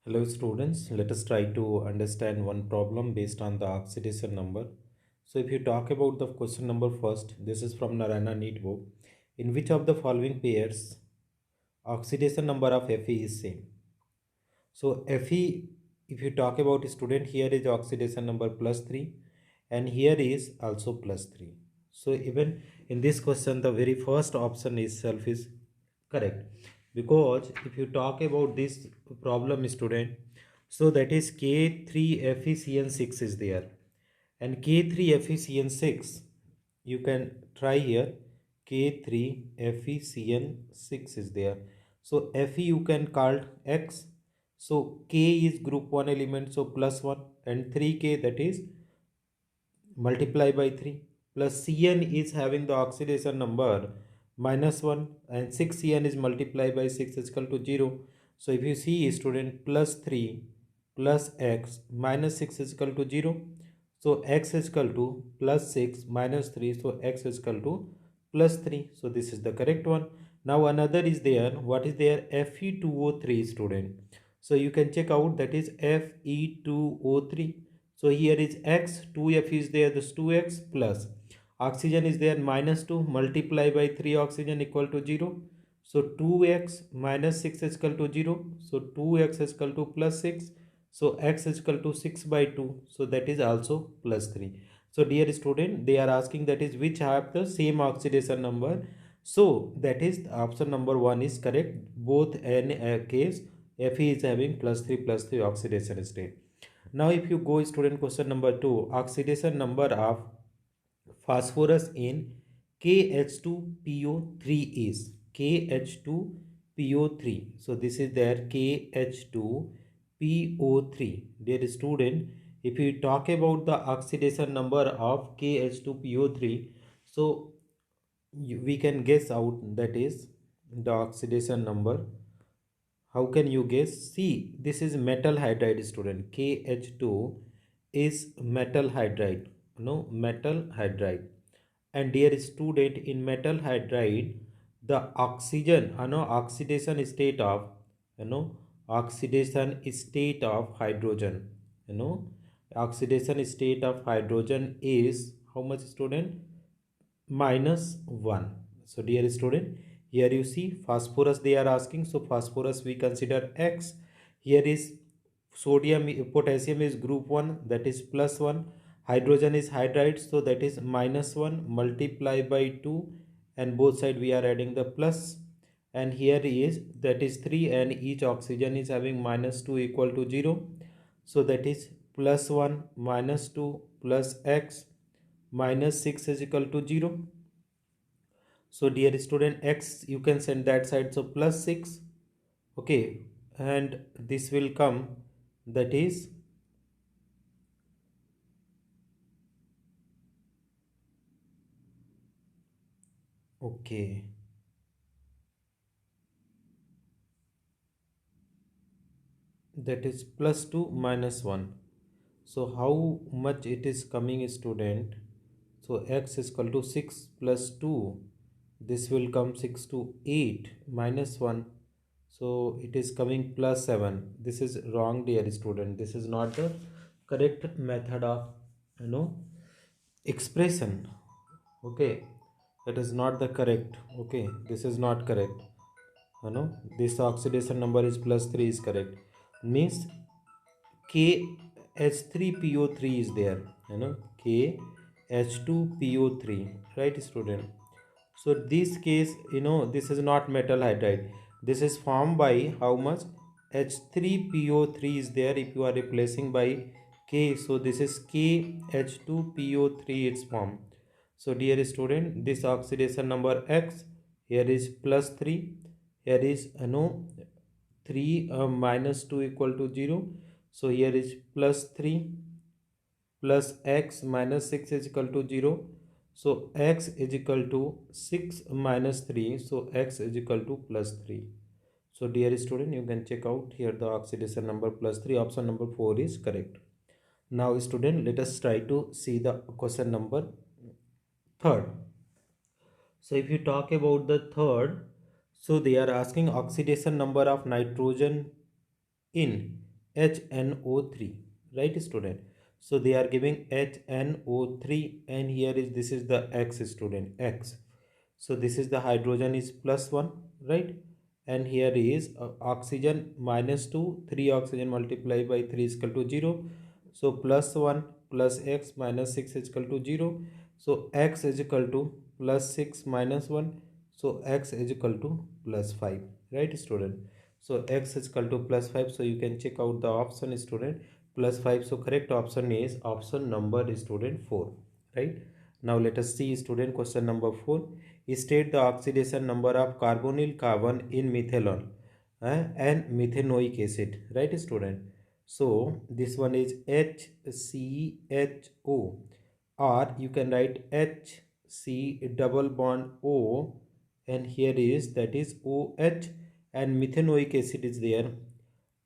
Hello students, let us try to understand one problem based on the oxidation number. So if you talk about the question number first, this is from Narayana NEET book. In which of the following pairs oxidation number of Fe is same? So Fe, if you talk about student, here is oxidation number plus 3 and here is also plus 3. So even in this question, the very first option itself is correct. Because if you talk about this problem student, so that is K3FeCN6 is there. And K3FeCN6, you can try here, K3FeCN6 is there. So Fe you can call X. So K is group 1 element, so plus 1, and 3K, that is multiply by 3, plus Cn is having the oxidation number minus 1, and 6Cn is multiplied by 6 is equal to 0. So if you see student, plus 3 plus x minus 6 is equal to 0. So x is equal to plus 6 minus 3, so x is equal to plus 3. So this is the correct one. Now another is there. What is there? Fe2O3 student. So you can check out, that is Fe2O3. So here is x, 2F is there, this 2x, plus oxygen is there minus 2, multiply by 3 oxygen equal to 0. So 2x minus 6 is equal to 0. So 2x is equal to plus 6. So x is equal to 6 by 2. So that is also plus 3. So dear student, they are asking that is which have the same oxidation number. So that is option number 1 is correct. Both in case Fe is having plus 3 oxidation state. Now if you go student question number 2, oxidation number of phosphorus in KH2PO3 is KH2PO3. So this is their KH2PO3. Dear student, if we talk about the oxidation number of KH2PO3, so we can guess out, that is the oxidation number. How can you guess? See, this is metal hydride student. KH2 is metal hydride. No, metal hydride. And dear student, in metal hydride, the oxygen, oxidation state of, oxidation state of hydrogen, oxidation state of hydrogen is how much student? Minus 1. So dear student, here you see phosphorus they are asking. So phosphorus we consider X. Here is sodium, potassium is group 1, that is plus 1. Hydrogen is hydride, so that is minus 1, multiply by 2, and both side we are adding the plus. And here is, that is 3, and each oxygen is having minus 2 equal to 0. So that is plus 1 minus 2 plus X minus 6 is equal to 0. So dear student, x you can send that side, so plus 6. Okay, and this will come, that is okay, that is plus 2 minus 1. So how much it is coming student? So x is equal to 6 plus 2, this will come 6 to 8 minus 1. So it is coming plus 7. This is wrong dear student. This is not the correct method of expression. Okay, that is not the correct. Okay, this is not correct. This oxidation number is plus 3 is correct. Means KH3PO3 is there, KH2PO3, right student? So this case, this is not metal hydride. This is formed by how much? H3PO3 is there. If you are replacing by K, so this is KH2PO3 it's formed. So dear student, this oxidation number X, here is plus 3, here is 3 minus 2 equal to 0. So here is plus 3 plus x minus 6 is equal to 0. So x is equal to 6 minus 3. So x is equal to plus 3. So dear student, you can check out here the oxidation number plus 3. Option number 4 is correct. Now student, let us try to see the question number third. So if you talk about the third, so they are asking oxidation number of nitrogen in HNO3, right student? So they are giving HNO3, and here is, this is the X student, X. So this is the hydrogen is +1, right? And here is oxygen -2, 3 oxygen multiplied by 3 is equal to 0. So +1 plus X minus 6 is equal to 0. So X is equal to +6 minus 1. So X is equal to +5, right student? So X is equal to +5. So you can check out the option student, +5. So correct option is option number student 4, right? Now let us see student question number 4. State the oxidation number of carbonyl carbon in methanol and methanoic acid, right student? So this one is HCHO, or you can write HC double bond O, and here is, that is OH, and methanoic acid is there,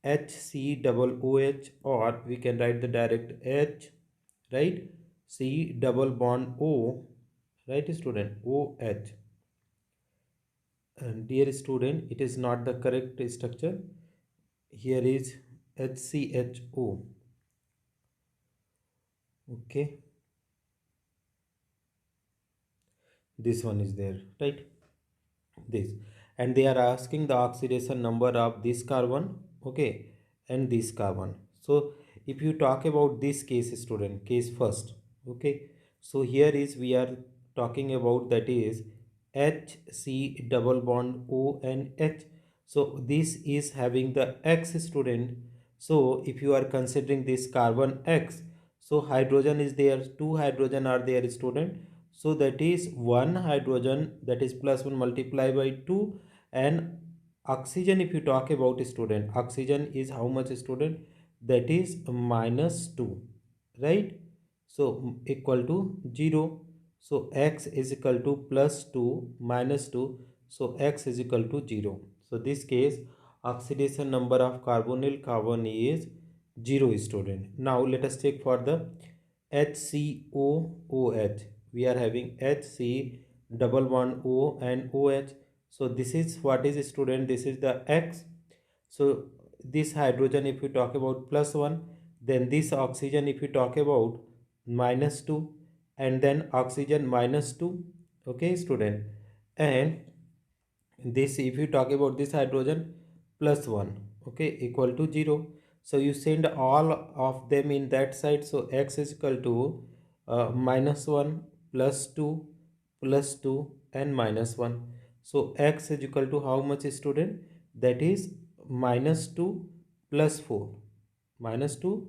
HC double OH, or we can write the direct H, right? C double bond O, right student, OH. And dear student, it is not the correct structure. Here is HCHO. Okay, this one is there, right? This, and they are asking the oxidation number of this carbon, okay, and this carbon. So if you talk about this case student, case first, okay, so here is, we are talking about, that is HC double bond O and H. So this is having the X student. So if you are considering this carbon X, so hydrogen is there, two hydrogen are there student. So that is one hydrogen, that is +1 multiplied by 2, and oxygen, if you talk about student, oxygen is how much student? That is -2, right? So equal to 0. So X is equal to +2 -2. So X is equal to 0. So this case, oxidation number of carbonyl carbon is 0 student. Now let us check for the HCOOH. We are having HC double bond O and OH. So this is what is student? This is the X. So this hydrogen, if you talk about +1, then this oxygen, if you talk about -2, and then oxygen -2, okay student, and this, if you talk about this hydrogen, +1, okay, equal to 0. So you send all of them in that side. So X is equal to -1 +2 +2 and -1. So X is equal to how much student? That is -2 +4, -2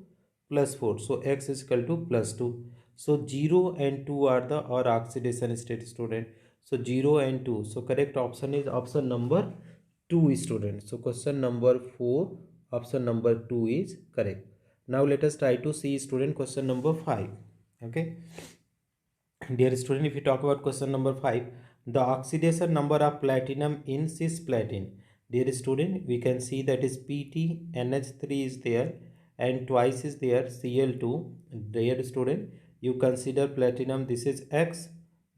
+4. So X is equal to +2. So 0 and 2 are the or oxidation state student. So 0 and 2. So correct option is option number 2 student. So question number 4, option number 2 is correct. Now let us try to see student question number 5. Okay. Dear student, if you talk about question number 5, the oxidation number of platinum in cisplatin. Dear student, we can see that is Pt, NH3 is there, and twice is there Cl2. Dear student, you consider platinum, this is X,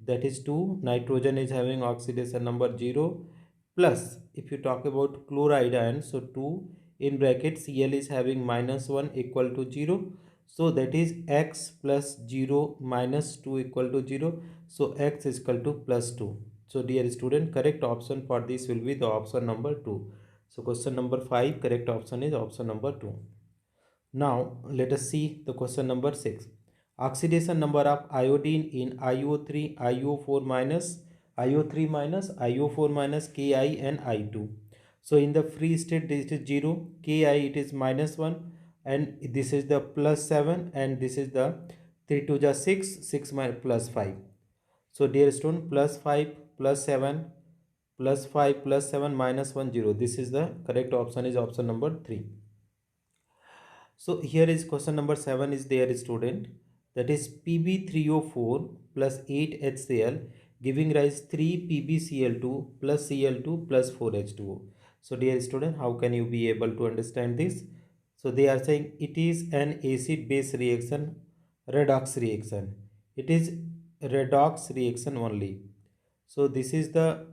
that is 2. Nitrogen is having oxidation number 0. Plus, if you talk about chloride ion, so 2 in bracket, Cl is having -1 equal to 0. So that is X plus 0 minus 2 equal to 0. So X is equal to +2. So dear student, correct option for this will be the option number 2. So question number 5, correct option is option number 2. Now let us see the question number 6. Oxidation number of iodine in IO3, IO4 minus, IO3 minus, IO4 minus, Ki and I2. So in the free state this is 0, Ki it is -1, and this is the +7, and this is the 3 to the 6, 6 plus 5. So dear student, +5 +7 +5 +7 -1 0. This is the correct option is option number 3. So here is question number 7 is there student, that is Pb3O4 plus 8 HCl giving rise 3 PbCl2 plus Cl2 plus 4H2O. So dear student, how can you be able to understand this? So they are saying it is an acid base reaction, redox reaction. It is redox reaction only. So this is the,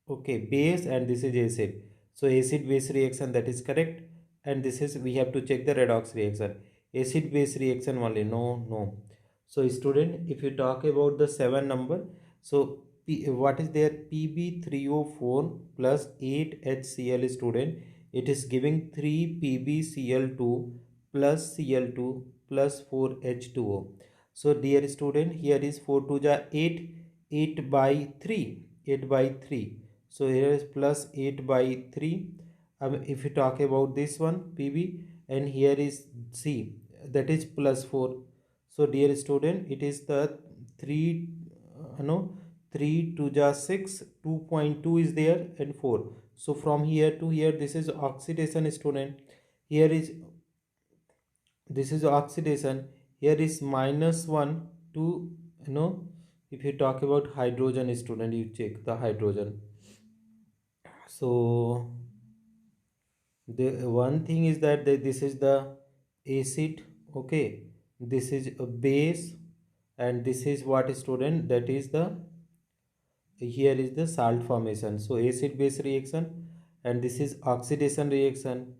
okay, base, and this is acid. So acid base reaction, that is correct. and this is, we have to check the redox reaction. Acid base reaction only, no, no. So student, if you talk about the 7 number, so what is there, Pb3O4 plus 8 HCl student, it is giving 3 PbCl2 plus Cl2 plus 4 H2O. So dear student, here is 4 to the 8, 8 by 3, 8 by 3. So here is plus 8 by 3. If you talk about this one Pb, and here is C, that is plus 4. So dear student, it is the 3, no, 3 to the 6, 2.2 is there, and 4. So from here to here, this is oxidation student. Here is, this is oxidation. Here is minus 1 to, you know, if you talk about hydrogen student, you check the hydrogen. So the one thing is that this is the acid, okay, this is a base, and this is what student, that is the, here is the salt formation. So acid base reaction, and this is oxidation reaction,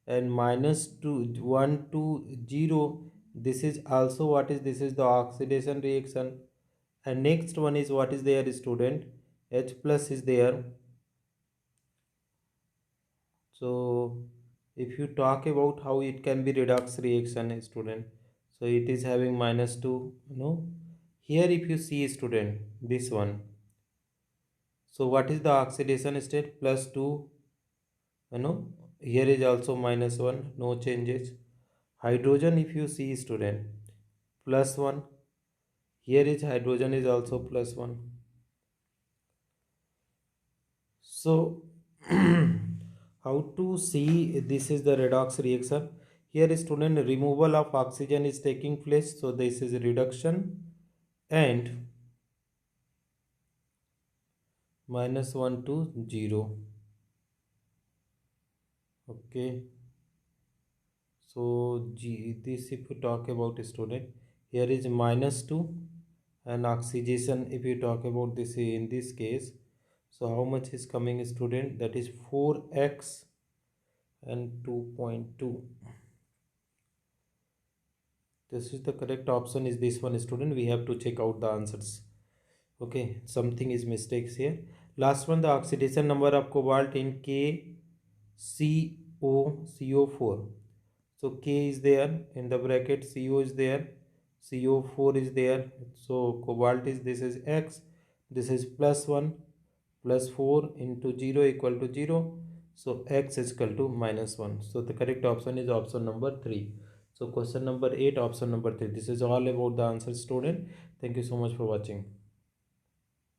and minus 2 1 to 0, this is also what is, this is the oxidation reaction. And next one is what is there student, H plus is there. So if you talk about how it can be redox reaction student, so it is having minus 2, here if you see student, this one, so what is the oxidation state, plus 2, here is also minus 1, no changes. Hydrogen if you see student, plus 1, here is hydrogen is also plus 1. So how to see this is the redox reaction? Here student, removal of oxygen is taking place, so this is reduction, and minus 1 to 0. Okay, so this if you talk about student, here is minus 2, and oxidation if you talk about this in this case, so how much is coming student, that is 4x and 2.2. This is the correct option, is this one student. We have to check out the answers. Okay, something is mistakes here. Last one, the oxidation number of cobalt in KCO4. So K is there in the bracket, CO is there, CO4 is there. So cobalt is, this is X, this is plus 1, plus 4 into 0 equal to 0. So X is equal to minus 1. So the correct option is option number 3. So question number 8, option number 3. This is all about the answer student. Thank you so much for watching.